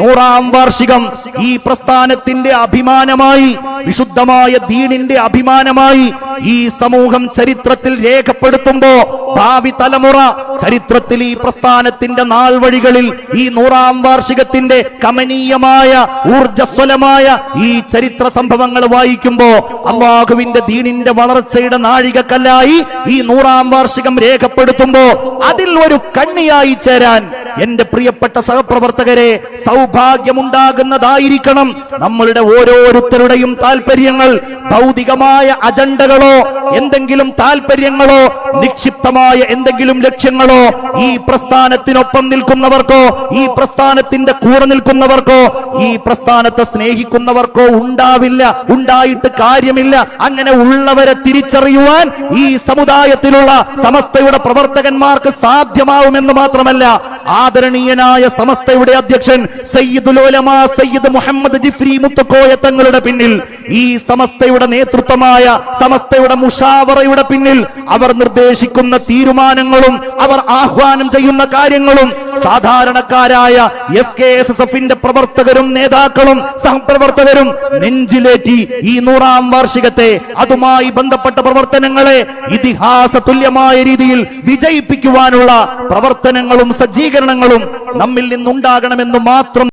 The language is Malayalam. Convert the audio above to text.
100ാം വാർഷികം ഈ പ്രസ്ഥാനത്തിന്റെ അഭിമാനമായി, വിശുദ്ധമായ ദീനിന്റെ അഭിമാനമായി ഈ സമൂഹം ചരിത്രത്തിൽ രേഖപ്പെടുത്തുമ്പോ ഭാവി തലമുറ ചരിത്രത്തിൽ ഈ പ്രസ്ഥാനത്തിന്റെ നാൾ വഴികളിൽ ഈ 100ാം വാർഷികത്തിന്റെ കമനീയമായ ഊർജ്ജസ്വലമായ ഈ ചരിത്ര സംഭവങ്ങൾ വായിക്കുമ്പോ അല്ലാഹുവിന്റെ ദീനിന്റെ വളർച്ചയുടെ നാഴികക്കല്ലായി ഈ 100ാം വാർഷികം രേഖപ്പെടുത്തുമ്പോ അതിൽ ഒരു കണ്ണിയായി ചേരാൻ എന്റെ പ്രിയപ്പെട്ട സഹപ്രവർത്തകരെ സൗഭാഗ്യമുണ്ടാകുന്നതായിരിക്കണം. നമ്മളുടെ ഓരോരുത്തരുടെയും താല്പര്യങ്ങൾ ഭൗതികമായ അജണ്ടകളോ എന്തെങ്കിലും താല്പര്യങ്ങളോ നിക്ഷിപ്തമായ എന്തെങ്കിലും ലക്ഷ്യങ്ങളോ ഈ പ്രസ്ഥാനത്തിനൊപ്പം നിൽക്കുന്നവർക്കോ ഈ പ്രസ്ഥാനത്തിന്റെ കൂടെ നിൽക്കുന്നവർക്കോ ഈ പ്രസ്ഥാനത്തെ സ്നേഹിക്കുന്നവർക്കോ ഉണ്ടാവില്ല, ഉണ്ടായിട്ട് കാര്യമില്ല. അങ്ങനെ ഉള്ളവരെ തിരിച്ചറിയുവാൻ ഈ സമുദായത്തിലുള്ള സമസ്തയുടെ പ്രവർത്തകന്മാർക്ക് സാധ്യമാവുമെന്ന് മാത്രമല്ല, ആദരണീയനായ സമസ്തയുടെ അധ്യക്ഷൻ സയ്യിദുൽ ഉലമാ സയ്യിദ് മുഹമ്മദ് ജിഫ്രി മുത്തുക്കോയ തങ്ങളുടെ പിന്നിൽ, ഈ സമസ്തയുടെ നേതൃത്വമായ സമസ്തയുടെ മുഷാവറയുടെ പിന്നിൽ അവർ നിർദ്ദേശിക്കുന്ന തീരുമാനങ്ങളും അവർ ആഹ്വാനം ചെയ്യുന്ന കാര്യങ്ങളും സാധാരണക്കാരായ SKSSFന്റെ പ്രവർത്തകരും നേതാക്കളും സഹപ്രവർത്തകരും നെഞ്ചിലേറ്റി ഈ 100ാം വാർഷികത്തെ അതുമായി ബന്ധപ്പെട്ട പ്രവർത്തനങ്ങളെ ഇതിഹാസ തുല്യമായ രീതിയിൽ വിജയിപ്പിക്കുവാനുള്ള പ്രവർത്തനങ്ങളും സജ്ജീകരണങ്ങളും നമ്മിൽ നിന്നുണ്ടാകണമെന്ന് മാത്രം